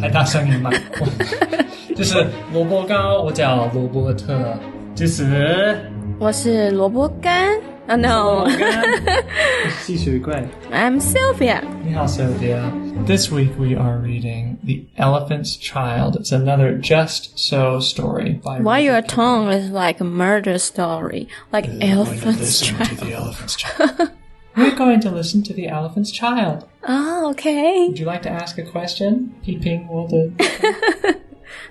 太大声音嘛。就是萝卜糕，我叫罗伯特。我是萝卜干。Oh no. 吸水怪。I'm Sylvia. 你好 Sylvia. This week we are reading The Elephant's Child. It's another Just So story by Why your tongue is like a murder story, like Elephant's Child. To the Elephant's Child. We're going to listen to The Elephant's Child. Oh, okay. Would you like to ask a question? Peeping will do.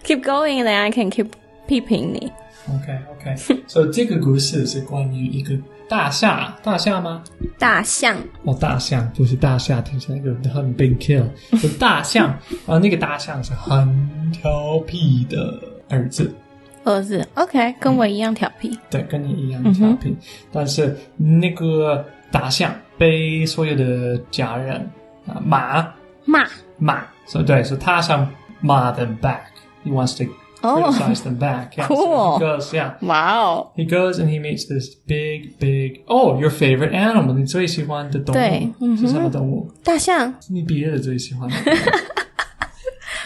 Keep going, then I can keep peeping 你。Okay. So 这个故事是关于一个大象吗？大象。哦，大象不是大象，听起来很 big kill。是大象，那个大象是很调皮的儿子。OK， 跟我一样调皮。对，跟你一样调皮。但是那个大象被所有的家人骂。所以他想骂 them back. He wants to criticize them back. Yeah, cool. So he goes, yeah. Wow. He goes and he meets this big, oh, your favorite animal. 你最喜欢的动物是什么动物？大象。你别的最喜欢的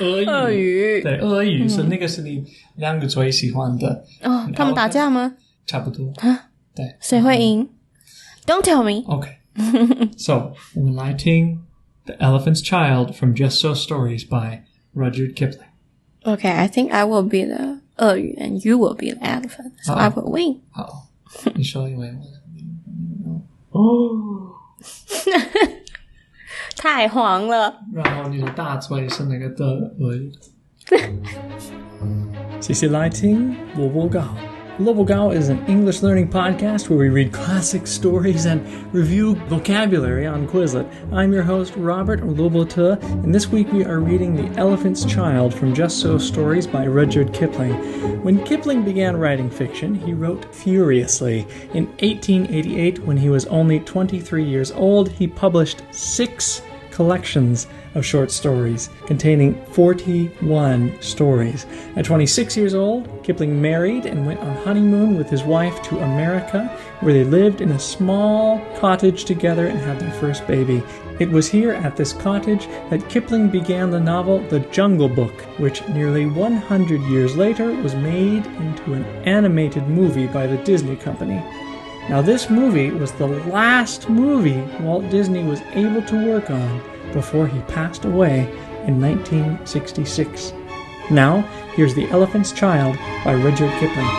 鳄鱼。对，鳄鱼是那个是你两个最喜欢的。哦，他们打架吗？差不多。对。谁会赢？Don't tell me. Okay. So, 我们来听 The Elephant's Child from Just So Stories by Rudyard Kipling. Okay, I think I will be the 鳄鱼 and you will be the elephant. So I will win. 好，你说一位哦，太黄了。然后你的大嘴是那个的鳄鱼。谢谢来听萝卜糕。Lobo Gao is an English learning podcast where we read classic stories and review vocabulary on Quizlet. I'm your host, Robert Lobote, and this week we are reading The Elephant's Child from Just So Stories by Rudyard Kipling. When Kipling began writing fiction, he wrote furiously. In 1888, when he was only 23 years old, he published 6 collections of short stories containing 41 stories. At 26 years old, Kipling married and went on honeymoon with his wife to America, where they lived in a small cottage together and had their first baby. It was here at this cottage that Kipling began the novel The Jungle Book, which nearly 100 years later was made into an animated movie by the Disney Company. Now, this movie was the last movie Walt Disney was able to work on before he passed away in 1966. Now, here's The Elephant's Child by Rudyard Kipling.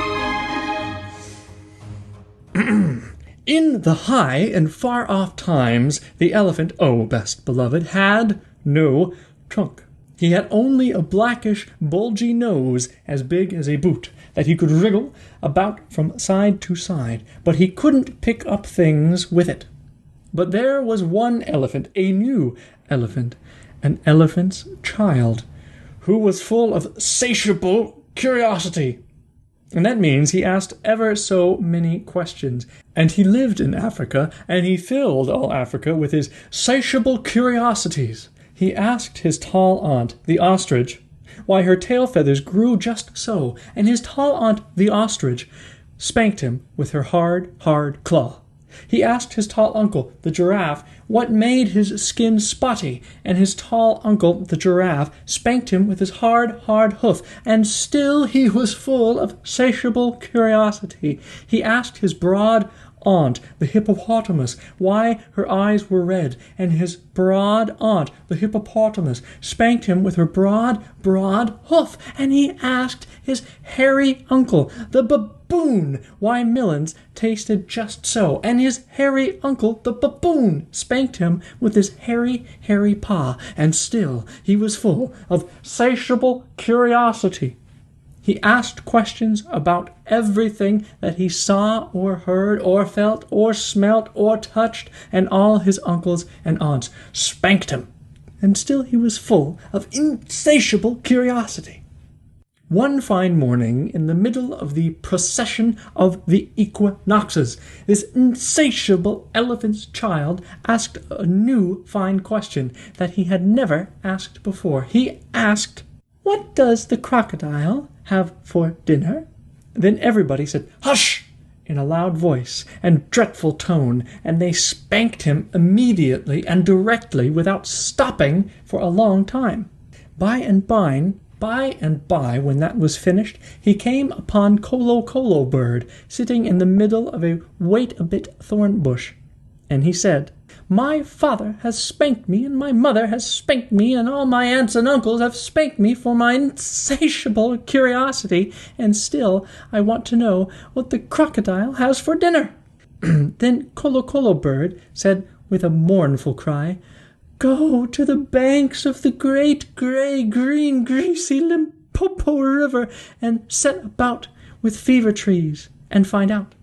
In the high and far-off times, the elephant, oh, best beloved, had no trunk. He had only a blackish, bulgy nose as big as a boot that he could wriggle about from side to side, but he couldn't pick up things with it. But there was one elephant, a new elephant, an elephant's child, who was full of satiable curiosity. And that means he asked ever so many questions. And he lived in Africa, and he filled all Africa with his satiable curiosities. He asked his tall aunt, the ostrich, why her tail feathers grew just so, and his tall aunt, the ostrich, spanked him with her hard claw. He asked his tall uncle, the giraffe, what made his skin spotty, and his tall uncle, the giraffe, spanked him with his hard hoof, and still he was full of satiable curiosity. He asked his broad aunt, the hippopotamus, why her eyes were red, and his broad aunt, the hippopotamus, spanked him with her broad hoof, and he asked his hairy uncle, the baboon, why melons tasted just so, and his hairy uncle, the baboon, spanked him with his hairy paw, and still he was full of satiable curiosity. He asked questions about everything that he saw or heard or felt or smelt or touched, and all his uncles and aunts spanked him. And still he was full of insatiable curiosity. One fine morning, in the middle of the procession of the equinoxes, this insatiable elephant's child asked a new fine question that he had never asked before. He asked, "What does the crocodile have for dinner?" Then everybody said, "Hush!" in a loud voice and dreadful tone, and they spanked him immediately and directly without stopping for a long time. By and by, when that was finished, he came upon Colo Bird, sitting in the middle of a wait-a-bit thorn bush. And he said, "My father has spanked me, and my mother has spanked me, and all my aunts and uncles have spanked me for my insatiable curiosity, and still I want to know what the crocodile has for dinner." Then Colo Bird said with a mournful cry, "Go to the banks of the great grey green greasy Limpopo River and set about with fever trees and find out."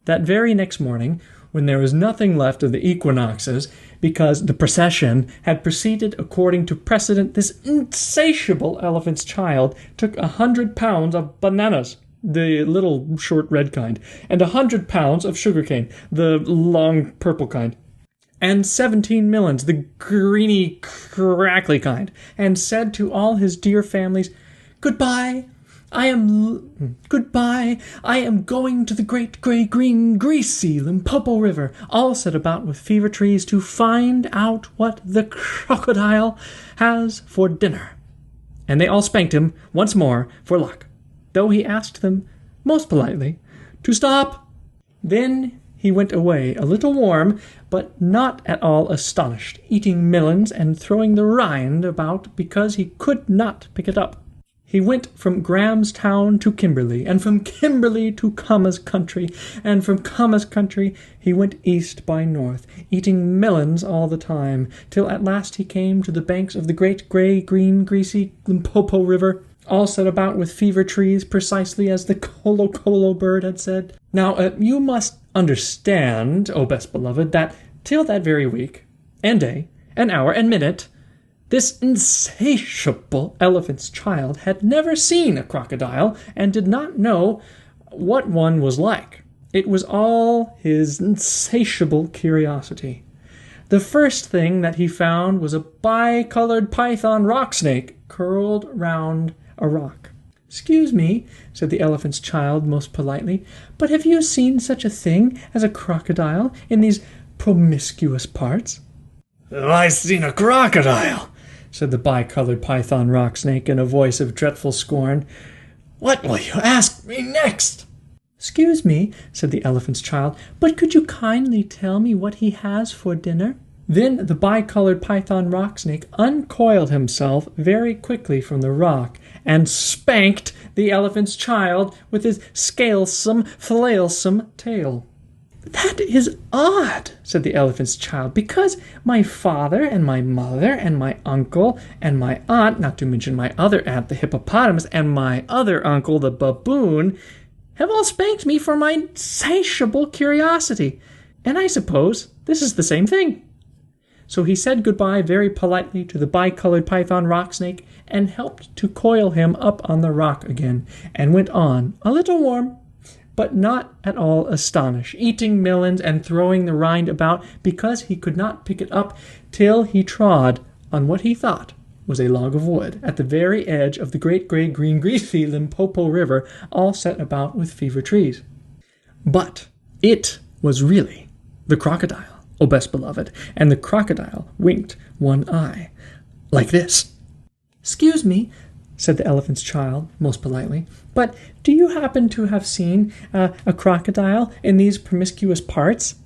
That very next morning, when there was nothing left of the equinoxes, because the procession had proceeded according to precedent, this insatiable elephant's child took 100 pounds of bananas, the little short red kind, and 100 pounds of sugarcane, the long purple kind, and 17 melons, the greeny, crackly kind, and said to all his dear families, Goodbye, I am going to the great grey green greasy Limpopo River, all set about with fever trees to find out what the crocodile has for dinner." And they all spanked him once more for luck, though he asked them most politely to stop. Then he went away a little warm, but not at all astonished, eating melons and throwing the rind about because he could not pick it up. He went from Grahamstown to Kimberley, and from Kimberley to Kama's country, and from Kama's country he went east by north, eating melons all the time, till at last he came to the banks of the great grey green greasy Limpopo River, all set about with fever trees, precisely as the Colo Bird had said. Now, you must understand, O best beloved, that till that very week, and day, and hour, and minute, this insatiable elephant's child had never seen a crocodile, and did not know what one was like. It was all his insatiable curiosity. The first thing that he found was a bicolored python rock snake curled round a rock. "Excuse me," said the elephant's child most politely, "but have you seen such a thing as a crocodile in these promiscuous parts?" "Have I seen a crocodile?" said the bicolored python rock snake in a voice of dreadful scorn. "What will you ask me next?" "Excuse me," said the elephant's child, "but could you kindly tell me what he has for dinner?" Then the bicolored python rock snake uncoiled himself very quickly from the rock and spanked the elephant's child with his scalesome, flailsome tail. "That is odd," said the elephant's child, "because my father and my mother and my uncle and my aunt, not to mention my other aunt, the hippopotamus, and my other uncle, the baboon, have all spanked me for my insatiable curiosity, and I suppose this is the same thing." So he said goodbye very politely to the bicolored python rock snake and helped to coil him up on the rock again, and went on, a little warm, but not at all astonished, eating melons and throwing the rind about because he could not pick it up till he trod on what he thought was a log of wood at the very edge of the great grey green greasy Limpopo River, all set about with fever trees. But it was really the crocodile, O best beloved, and the crocodile winked one eye, like this. "Excuse me," said the elephant's child most politely, "but do you happen to have seen a crocodile in these promiscuous parts?"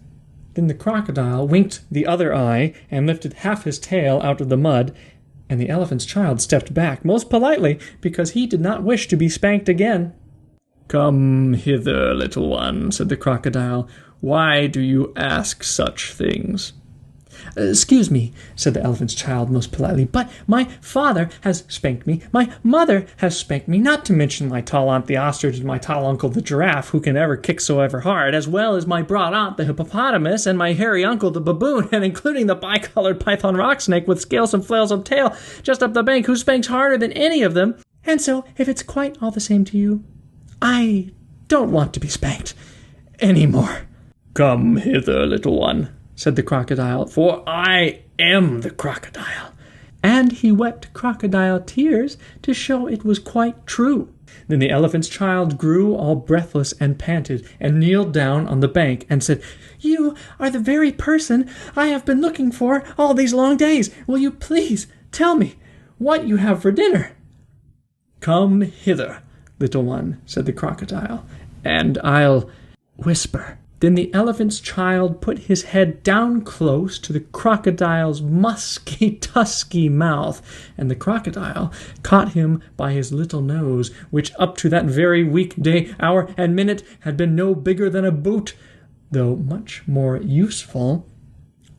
Then the crocodile winked the other eye and lifted half his tail out of the mud, and the elephant's child stepped back most politely because he did not wish to be spanked again. "Come hither, little one," said the crocodile. "Why do you ask such things?" "Excuse me," said the elephant's child most politely, "but my father has spanked me, my mother has spanked me, not to mention my tall aunt the ostrich and my tall uncle the giraffe, who can ever kick so ever hard, as well as my broad aunt the hippopotamus and my hairy uncle the baboon, and including the bicolored python rock snake with scales and flails of tail just up the bank, who spanks harder than any of them. And so, if it's quite all the same to you, I don't want to be spanked any more." "Come hither, little one," said the crocodile, "for I am the crocodile." And he wept crocodile tears to show it was quite true. Then the elephant's child grew all breathless and panted, and kneeled down on the bank and said, "You are the very person I have been looking for all these long days. Will you please tell me what you have for dinner." "Come hither, little one," said the crocodile, "and I'll whisper." Then the elephant's child put his head down close to the crocodile's musky, tusky mouth, and the crocodile caught him by his little nose, which up to that very week, day, hour, and minute had been no bigger than a boot, though much more useful.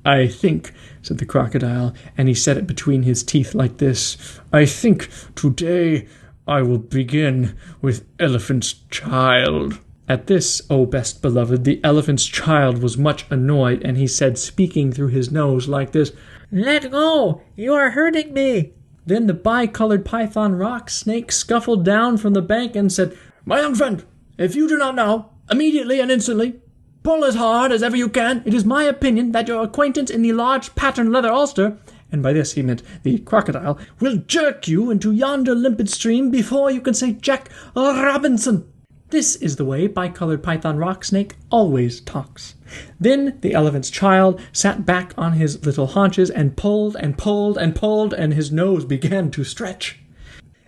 "I think," said the crocodile, and he said it between his teeth like this, "I think today I will begin with elephant's child." At this, O best beloved, the elephant's child was much annoyed, and he said, speaking through his nose like this, "Let go! You are hurting me!" Then the bicolored python rock snake scuffled down from the bank and said, "My young friend, if you do not now, immediately and instantly, pull as hard as ever you can, it is my opinion that your acquaintance in the large pattern leather ulster," and by this he meant the crocodile, "will jerk you into yonder limpid stream before you can say Jack Robinson." This is the way bicolored python rock snake always talks. Then the elephant's child sat back on his little haunches and pulled and pulled and pulled, and his nose began to stretch.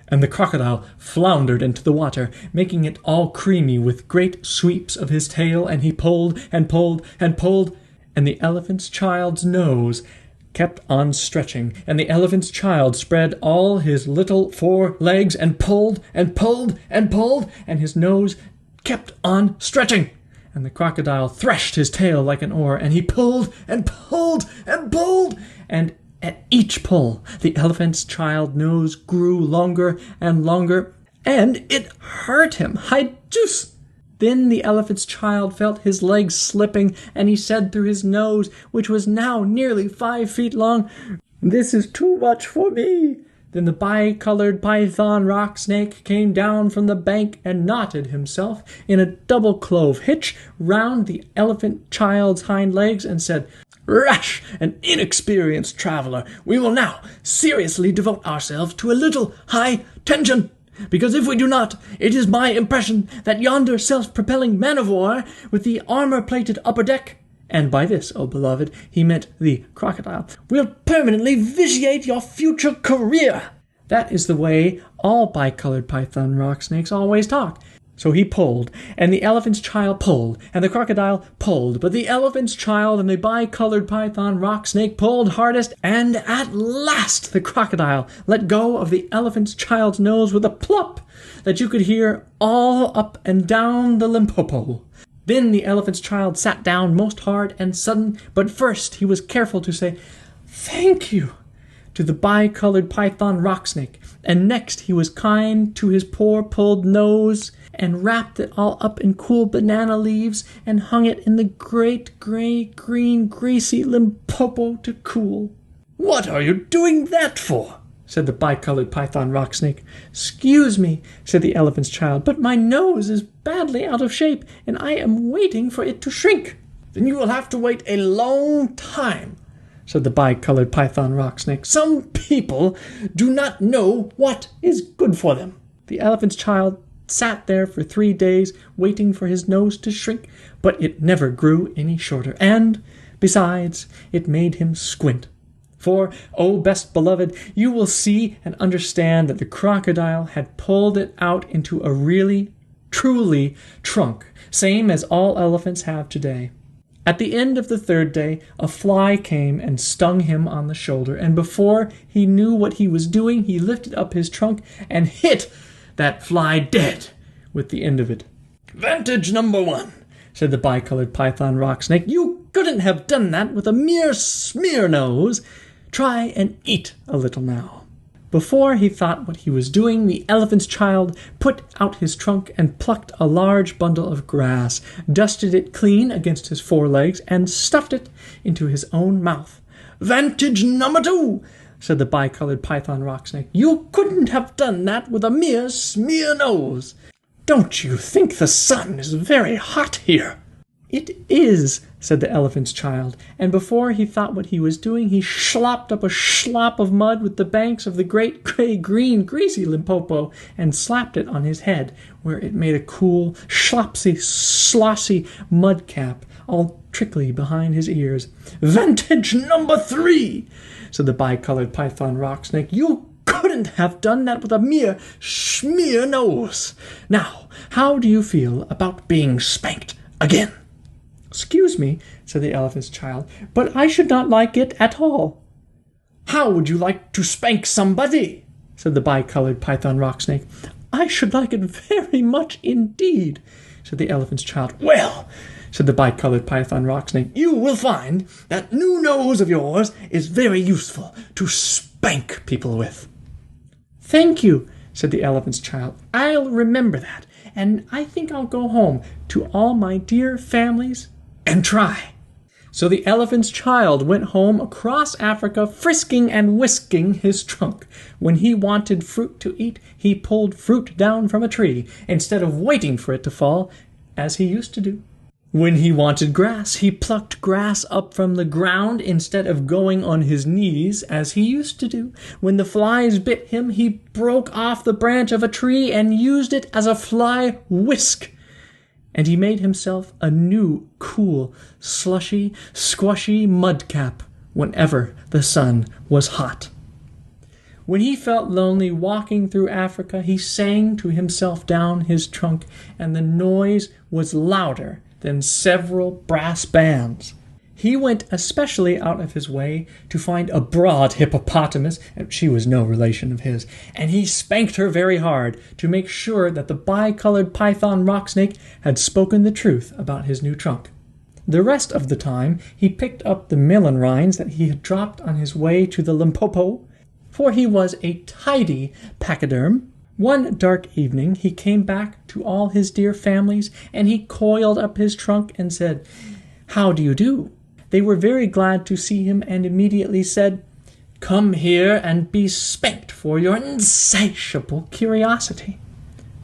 And the crocodile floundered into the water, making it all creamy with great sweeps of his tail, and he pulled and pulled and pulled, and the elephant's child's nose kept on stretching, and the elephant's child spread all his little 4 legs and pulled and pulled and pulled, and his nose kept on stretching. And the crocodile threshed his tail like an oar, and he pulled and pulled and pulled, and at each pull the elephant's child nose grew longer and longer, and it hurt him. Hi juice! Then the elephant's child felt his legs slipping, and he said through his nose, which was now nearly 5 feet long, "This is too much for me." Then the bicolored python rock snake came down from the bank and knotted himself in a double clove hitch round the elephant child's hind legs and said, "Rash and inexperienced traveler, we will now seriously devote ourselves to a little high tension. Because if we do not, it is my impression that yonder self-propelling man-of-war with the armor-plated upper deck," and by this, O beloved, he meant the crocodile, "will permanently vitiate your future career." That is the way all bicolored python rock snakes always talk. So he pulled, and the elephant's child pulled, and the crocodile pulled, but the elephant's child and the bicolored python rock snake pulled hardest, and at last the crocodile let go of the elephant's child's nose with a plop that you could hear all up and down the Limpopo. Then the elephant's child sat down most hard and sudden, but first he was careful to say, "Thank you," to the bicolored python rock snake, and next he was kind to his poor pulled nose, and wrapped it all up in cool banana leaves, and hung it in the great gray, green, greasy Limpopo to cool. "What are you doing that for?" said the bicolored python rock snake. "Excuse me," said the elephant's child, "but my nose is badly out of shape, and I am waiting for it to shrink." "Then you will have to wait a long time," said the bicolored python rock snake. "Some people do not know what is good for them." The elephant's child sat there for 3 days waiting for his nose to shrink, but it never grew any shorter, and, besides, it made him squint. For, O best beloved, you will see and understand that the crocodile had pulled it out into a really, truly trunk, same as all elephants have today. At the end of the 3rd day, a fly came and stung him on the shoulder, and before he knew what he was doing, he lifted up his trunk and hit that fly dead with the end of it. "Vantage number 1, said the bicolored python rock snake. "You couldn't have done that with a mere smear nose. Try and eat a little now." Before he thought what he was doing, the elephant's child put out his trunk and plucked a large bundle of grass, dusted it clean against his 4 legs, and stuffed it into his own mouth. "Vantage number 2, said the bicolored python rock snake. "You couldn't have done that with a mere smear nose. Don't you think the sun is very hot here?" "It is," said the elephant's child, and before he thought what he was doing, he slopped up a slop of mud with the banks of the great gray, green, greasy Limpopo and slapped it on his head, where it made a cool, slopsy, slossy mud cap, all trickly behind his ears. "Vantage number 3, said the bicolored python rock snake. You could and have done that with a mere schmear nose. Now, how do you feel about being spanked again?" "Excuse me," said the elephant's child, "but I should not like it at all." "How would you like to spank somebody?" said the bicolored python rock snake. "I should like it very much indeed," said the elephant's child. "Well," said the bicolored python rock snake, "you will find that new nose of yours is very useful to spank people with." "Thank you," said the elephant's child. "I'll remember that, and I think I'll go home to all my dear families and try." So the elephant's child went home across Africa, frisking and whisking his trunk. When he wanted fruit to eat, he pulled fruit down from a tree, instead of waiting for it to fall, as he used to do. When he wanted grass, he plucked grass up from the ground, instead of going on his knees, as he used to do. When the flies bit him, he broke off the branch of a tree and used it as a fly whisk. And he made himself a new, cool, slushy, squashy mudcap whenever the sun was hot. When he felt lonely walking through Africa, he sang to himself down his trunk, and the noise was louder than several brass bands. He went especially out of his way to find a broad hippopotamus, and she was no relation of his, and he spanked her very hard to make sure that the bicolored python rock snake had spoken the truth about his new trunk. The rest of the time he picked up the melon rinds that he had dropped on his way to the Limpopo, for he was a tidy pachyderm. One dark evening he came back to all his dear families, and he coiled up his trunk and said, "How do you do?" They were very glad to see him, and immediately said, "Come here and be spanked for your insatiable curiosity."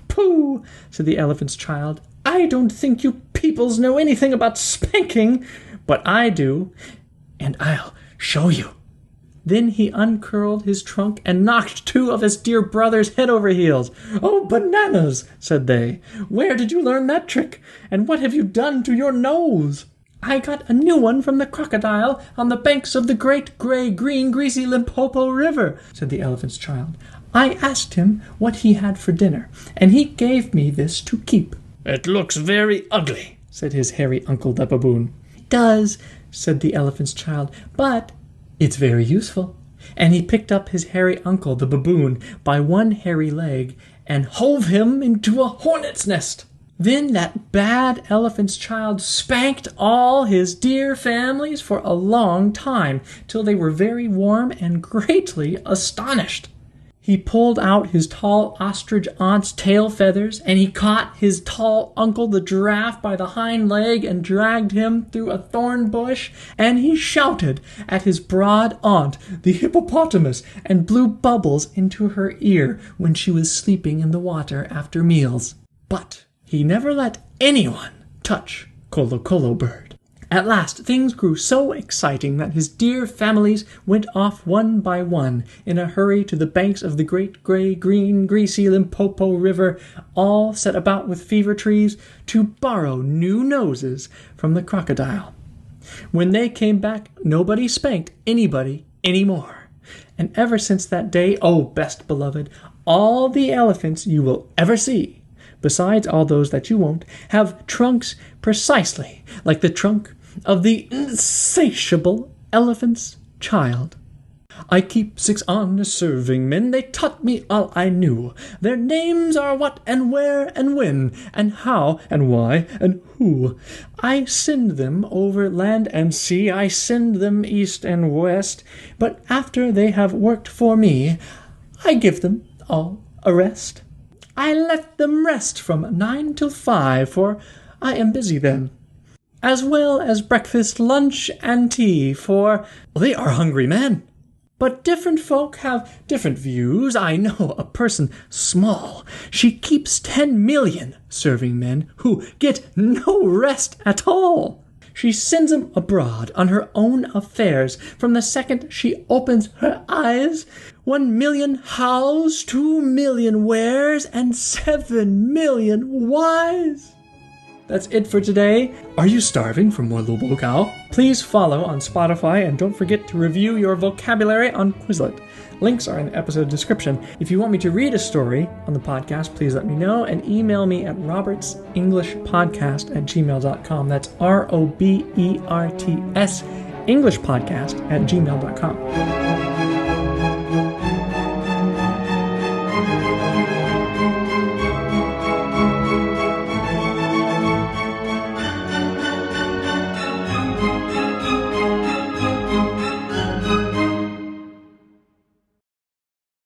"Pooh," said the elephant's child, "I don't think you peoples know anything about spanking, but I do, and I'll show you." Then he uncurled his trunk and knocked two of his dear brothers head over heels. "Oh, bananas," said they, "where did you learn that trick, and what have you done to your nose?" "I got a new one from the crocodile on the banks of the great gray green greasy Limpopo River," said the elephant's child. "I asked him what he had for dinner, and he gave me this to keep." "It looks very ugly," said his hairy uncle the baboon. "It does," said the elephant's child, "but it's very useful." And he picked up his hairy uncle the baboon by one hairy leg and hove him into a hornet's nest. Then that bad elephant's child spanked all his dear families for a long time, till they were very warm and greatly astonished. He pulled out his tall ostrich aunt's tail feathers, and he caught his tall uncle the giraffe by the hind leg and dragged him through a thorn bush, and he shouted at his broad aunt, the hippopotamus, and blew bubbles into her ear when she was sleeping in the water after meals. But he never let anyone touch Colo Colo Bird. At last things grew so exciting that his dear families went off one by one in a hurry to the banks of the great gray green greasy Limpopo River, all set about with fever trees, to borrow new noses from the crocodile. When they came back, nobody spanked anybody anymore. And ever since that day, oh, best beloved, all the elephants you will ever see, besides all those that you won't, have trunks precisely like the trunk of the insatiable elephant's child. I keep 6 honest serving men, they taught me all I knew. Their names are what and where and when, and how and why and who. I send them over land and sea, I send them east and west, but after they have worked for me, I give them all a rest. I let them rest from 9 till 5, for I am busy then, as well as breakfast, lunch, and tea, for they are hungry men. But different folk have different views. I know a person small. She keeps 10 million serving men who get no rest at all. She sends 'em abroad on her own affairs from the second she opens her eyes. 1 million hows, 2 million wheres, and 7 million whys. That's it for today. Are you starving for more Lobo Cow? Please follow on Spotify, and don't forget to review your vocabulary on Quizlet. Links are in the episode description. If you want me to read a story on the podcast, please let me know and email me at robertsenglishpodcast@gmail.com. That's ROBERTS Englishpodcast@gmail.com.